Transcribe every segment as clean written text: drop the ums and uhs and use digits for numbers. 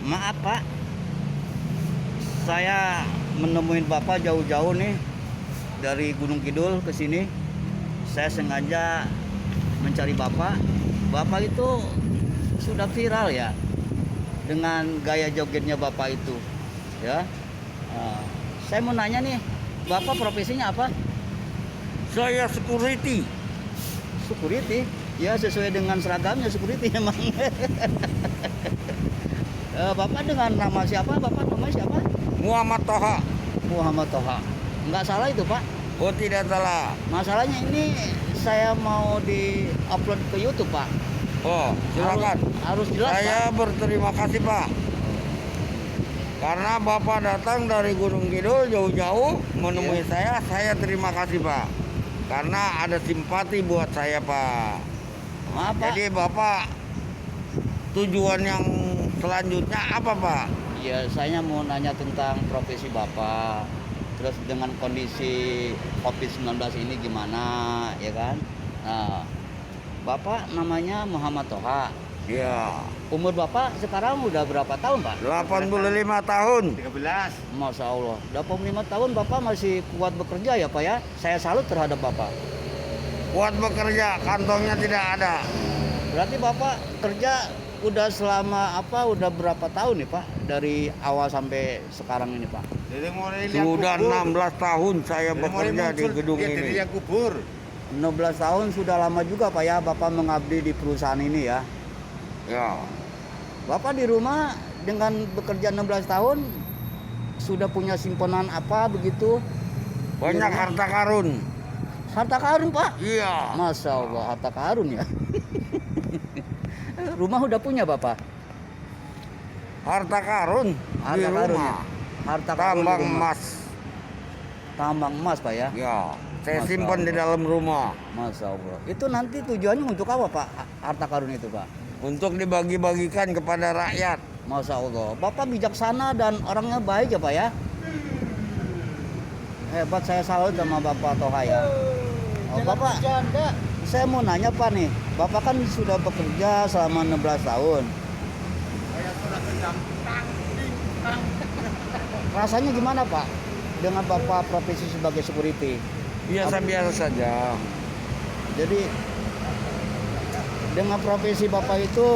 Maaf Pak, saya menemuin Bapak jauh-jauh nih dari Gunung Kidul ke sini. Saya sengaja mencari Bapak. Bapak itu sudah viral ya dengan gaya jogetnya Bapak itu. Ya, saya mau nanya nih, Bapak profesinya apa? Saya security. Security? Ya sesuai dengan seragamnya security emang. Bapak dengan nama siapa? Bapak namanya siapa? Muhammad Toha. Muhammad Toha. Nggak salah itu Pak. Oh, tidak salah. Masalahnya ini saya mau di-upload ke YouTube Pak. Oh, silakan. Harus jelas Saya Pak. berterima kasih, Pak. Karena Bapak datang dari Gunung Kidul jauh-jauh menemui saya terima kasih, Pak. Karena ada simpati buat saya, Pak. Maaf Pak. Jadi Bapak tujuan yang selanjutnya apa, Pak? Ya saya mau nanya tentang profesi Bapak. Terus dengan kondisi COVID-19 ini gimana ya kan? Nah, Bapak namanya Muhammad Toha. Ya, Umur Bapak sekarang udah berapa tahun Pak? 85 tahun. 13. Masya Allah, 25 tahun Bapak masih kuat bekerja ya Pak ya? Saya salut terhadap Bapak. Kuat bekerja, kantongnya tidak ada. Berarti Bapak kerja udah selama apa? Udah berapa tahun nih Pak? Dari awal sampai sekarang ini Pak? Dari mulai liang Sudah kubur. 16 tahun saya Dari mulai bekerja di muncul, gedung dia dari ini. liang kubur. 16 tahun sudah lama juga Pak ya Bapak mengabdi di perusahaan ini ya. Ya, Bapak di rumah dengan bekerja 16 tahun sudah punya simpanan apa begitu? banyak Di rumah? harta karun. Harta karun Pak? Iya. Masya Allah harta karun ya. Rumah udah punya Bapak? Harta karun di Harta karun ya? rumah. Harta karun di Tambang rumah. emas. Tambang emas Pak ya? Ya, saya Masya simpan di Allah. dalam rumah Masya Allah. Itu nanti tujuannya untuk apa Pak? Harta karun itu Pak? untuk dibagi-bagikan kepada rakyat. Masya Allah. Bapak bijaksana dan orangnya baik ya Pak ya? Hebat, saya salut sama Bapak Toha ya. Oh, Bapak, saya mau nanya Pak nih. Bapak kan sudah bekerja selama 16 tahun. Saya sudah kejam. Rasanya gimana Pak? Dengan Bapak profesi sebagai security. Biasa-biasa saja. Jadi dengan profesi Bapak itu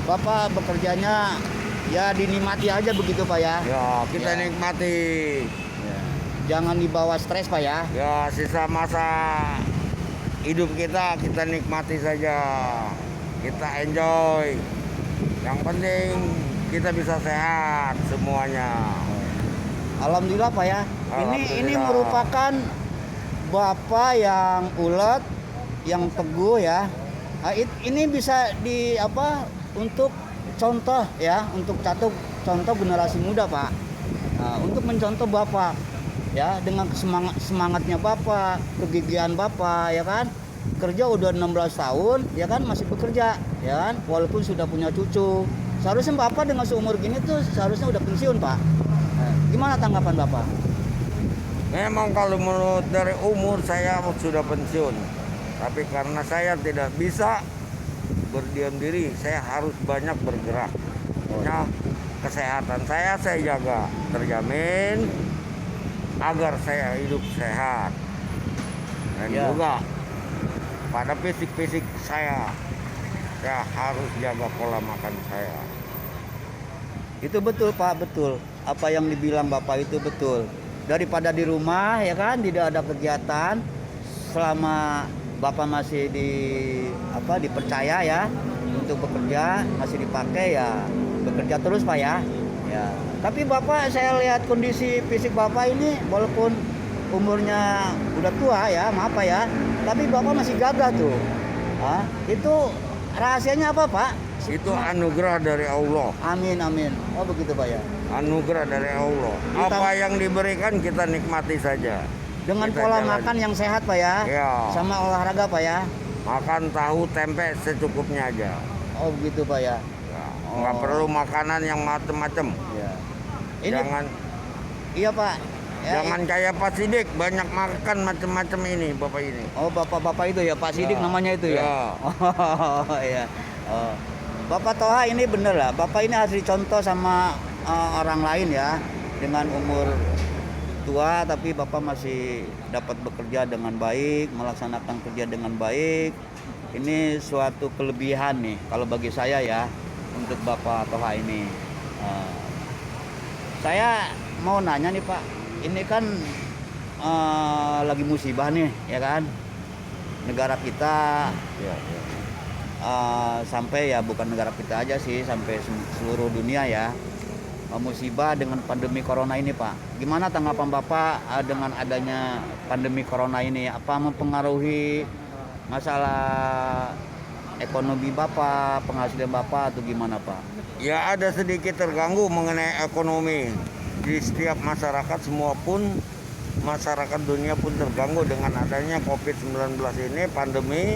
Bapak bekerjanya ya dinikmati aja begitu Pak ya. Ya, kita Ya. nikmati. Ya. Jangan dibawa stres Pak ya. Ya, sisa masa hidup kita nikmati saja. Kita enjoy. Yang penting kita bisa sehat semuanya. Alhamdulillah Pak ya. Ini Alhamdulillah. merupakan Bapak yang ulet, yang teguh ya. Ini bisa di apa untuk contoh ya, untuk contoh generasi muda Pak. Nah, untuk mencontoh Bapak ya dengan semangatnya Bapak, kegigihan Bapak ya kan. Kerja udah 16 tahun ya kan masih bekerja ya kan walaupun sudah punya cucu. Seharusnya Bapak dengan seumur gini tuh seharusnya udah pensiun Pak. Nah, gimana tanggapan Bapak? Memang kalau menurut dari umur saya sudah pensiun. Tapi karena saya tidak bisa berdiam diri, saya harus banyak bergerak. Nah, kesehatan saya jaga, terjamin agar saya hidup sehat. Dan Ya. juga pada fisik saya harus jaga pola makan saya. Itu betul Pak, betul. Apa yang dibilang Bapak itu betul. Daripada di rumah ya kan tidak ada kegiatan selama Bapak masih dipercaya ya untuk bekerja, masih dipakai ya bekerja terus Pak ya. Ya. Tapi Bapak saya lihat kondisi fisik Bapak ini walaupun umurnya udah tua ya, maaf Pak ya. Tapi Bapak masih gagah tuh. Itu rahasianya apa Pak? Itu anugerah dari Allah. Amin amin. Oh begitu Pak ya. Anugerah dari Allah. Apa yang diberikan kita nikmati saja. Dengan Kita pola jalan. makan yang sehat Pak ya. Ya. Sama olahraga Pak ya. Makan tahu tempe secukupnya aja. Oh begitu Pak ya. Ya, Oh. nggak perlu makanan yang macem-macem. Ya. Ini Jangan iya Pak. Ya, jangan kayak Pak Sidik banyak makan macem-macem ini bapak ini. Oh bapak-bapak itu ya Pak Sidik Ya. namanya itu ya. Ya. Oh iya. Oh. Bapak Toha ini bener lah. Bapak ini harus dicontoh sama orang lain ya. Dengan umur tua tapi Bapak masih dapat bekerja dengan baik, melaksanakan kerja dengan baik. Ini suatu kelebihan nih kalau bagi saya ya untuk Bapak Toha ini. Eh, saya mau nanya nih Pak, ini kan lagi musibah nih ya kan, negara kita Ya, ya. sampai ya bukan negara kita aja sih, sampai seluruh dunia ya, musibah dengan pandemi corona ini Pak. Gimana tanggapan Bapak dengan adanya pandemi corona ini? Apa mempengaruhi masalah ekonomi Bapak, penghasilan Bapak atau gimana Pak? Ya ada sedikit terganggu mengenai ekonomi di setiap masyarakat, semua pun masyarakat dunia pun terganggu dengan adanya COVID-19 ini, pandemi.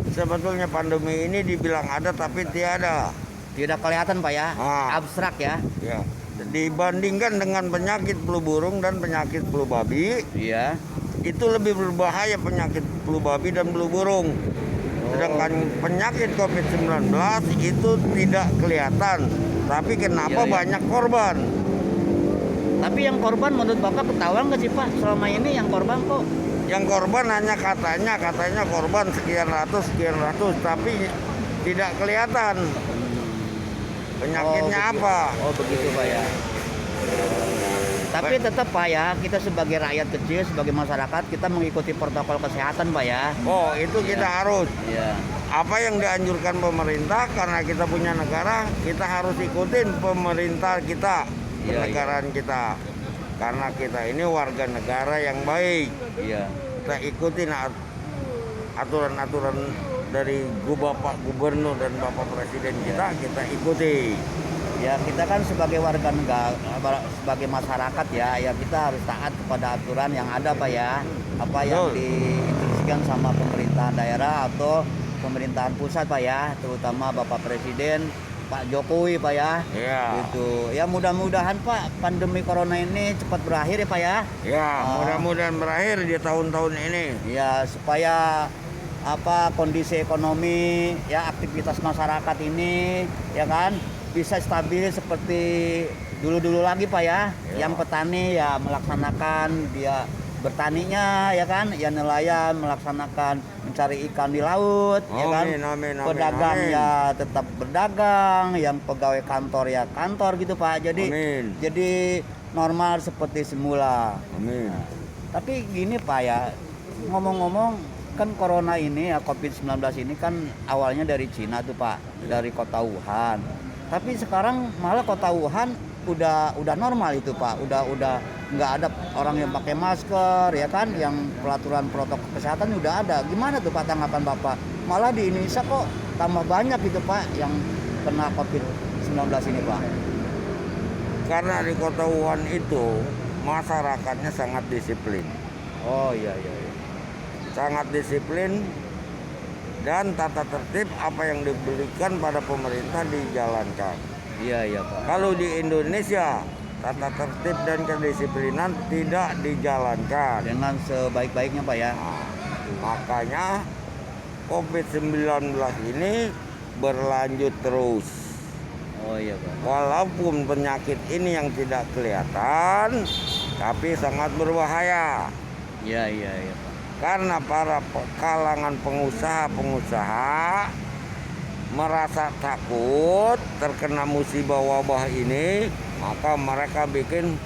Sebetulnya pandemi ini dibilang ada tapi tiada. Tidak kelihatan Pak ya, abstrak ya. Ya, dibandingkan dengan penyakit flu burung dan penyakit flu babi, Iya. itu lebih berbahaya penyakit flu babi dan flu burung. Sedangkan penyakit COVID-19 itu tidak kelihatan, tapi kenapa Iya, iya. banyak korban? Tapi yang korban menurut Bapak ketahuan nggak sih Pak? Selama ini yang korban kok Yang korban hanya katanya korban sekian ratus, tapi tidak kelihatan penyakitnya begitu. apa. Oh begitu Pak ya. Tapi tetap Pak ya, kita sebagai rakyat kecil, sebagai masyarakat, kita mengikuti protokol kesehatan Pak ya. Oh, itu kita harus. Iya. Apa yang dianjurkan pemerintah, karena kita punya negara, kita harus ikutin pemerintah kita, Iya, kenegaraan kita. Karena kita ini warga negara yang baik. Iya. Kita ikutin aturan-aturan dari Bapak Gubernur dan Bapak Presiden kita ikuti. Ya kita kan sebagai warga negara, sebagai masyarakat ya kita harus taat kepada aturan yang ada Pak ya. Apa yang Betul. diinstruksikan sama pemerintahan daerah atau pemerintahan pusat Pak ya, terutama Bapak Presiden Pak Jokowi Pak ya. Ya. Gitu. Ya mudah-mudahan Pak pandemi corona ini cepat berakhir ya Pak ya. Ya, mudah-mudahan berakhir di tahun-tahun ini. Ya supaya kondisi ekonomi ya aktivitas masyarakat ini ya kan bisa stabil seperti dulu-dulu lagi Pak ya. Ya. Yang petani ya melaksanakan dia bertaninya ya kan, ya nelayan melaksanakan mencari ikan di laut ya kan. Amin, Pedagang amin. ya tetap berdagang, yang pegawai kantor ya kantor gitu Pak. Amin. Jadi normal seperti semula. Amin. Tapi gini Pak ya, ngomong-ngomong kan corona ini ya COVID-19 ini kan awalnya dari Cina tuh Pak, dari kota Wuhan. Tapi sekarang malah kota Wuhan udah normal itu Pak, udah nggak ada orang yang pakai masker ya kan, yang peraturan protokol kesehatan udah ada. Gimana tuh Pak tanggapan Bapak? Malah di Indonesia kok tambah banyak gitu Pak yang kena COVID-19 ini Pak. Karena di kota Wuhan itu masyarakatnya sangat disiplin. Oh iya. Sangat disiplin dan tata tertib apa yang diberikan pada pemerintah dijalankan. Iya Pak. Kalau di Indonesia tata tertib dan kedisiplinan tidak dijalankan. Dengan sebaik-baiknya Pak ya. Nah, makanya COVID-19 ini berlanjut terus. Oh iya Pak. Walaupun penyakit ini yang tidak kelihatan, tapi sangat berbahaya. Iya Pak. Karena para kalangan pengusaha merasa takut terkena musibah wabah ini, maka mereka bikin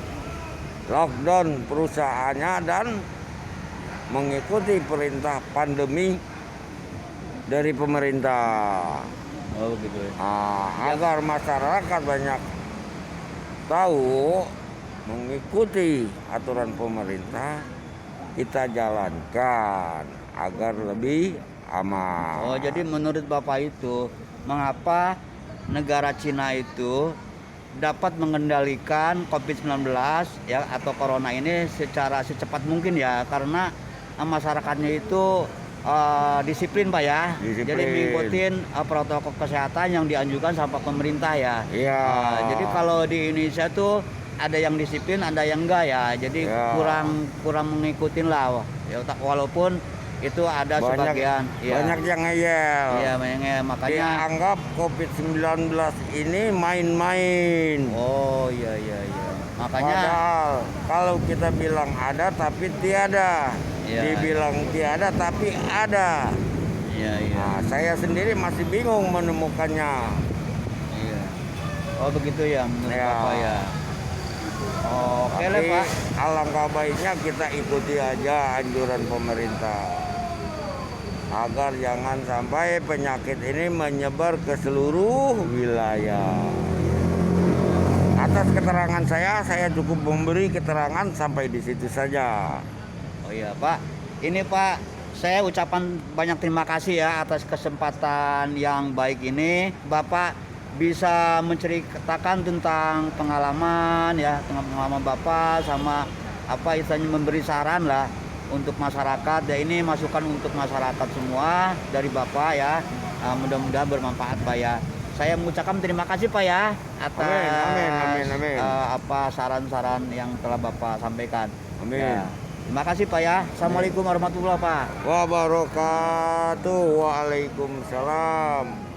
lockdown perusahaannya dan mengikuti perintah pandemi dari pemerintah. Oh gitu ya. Agar masyarakat banyak tahu, mengikuti aturan pemerintah, kita jalankan agar lebih aman. Oh jadi menurut Bapak itu mengapa negara Cina itu dapat mengendalikan COVID-19 ya atau corona ini secara secepat mungkin ya, karena masyarakatnya itu disiplin Pak ya. Disiplin. Jadi mengikuti protokol kesehatan yang dianjurkan sama pemerintah ya. Iya. Jadi kalau di Indonesia tuh ada yang disiplin, ada yang enggak ya. Jadi Ya. kurang mengikutin lah. Ya, walaupun itu ada sebagian banyak yang ngeyel. iya makanya Dianggap COVID-19 ini main-main. oh iya makanya Padahal kalau kita bilang ada tapi tiada. Iya. Dibilang tiada tapi ada. iya Nah, saya sendiri masih bingung menemukannya. iya oh begitu ya menurut Ya. Bapak ya oke lah Tapi Pak alangkah baiknya kita ikuti aja anjuran pemerintah agar jangan sampai penyakit ini menyebar ke seluruh wilayah. Atas keterangan saya cukup memberi keterangan sampai di situ saja. oh iya Pak ini Pak saya ucapan banyak terima kasih ya atas kesempatan yang baik ini Bapak bisa menceritakan tentang pengalaman ya pengalaman Bapak sama apa istilahnya memberi saran lah untuk masyarakat ya ini masukan untuk masyarakat semua dari Bapak ya mudah-mudahan bermanfaat Pak ya saya mengucapkan terima kasih Pak ya atas Amin. apa saran-saran yang telah Bapak sampaikan Amin. ya. Terima kasih Pak ya Assalamualaikum warahmatullahi Pak Wabarakatuh. Waalaikumsalam.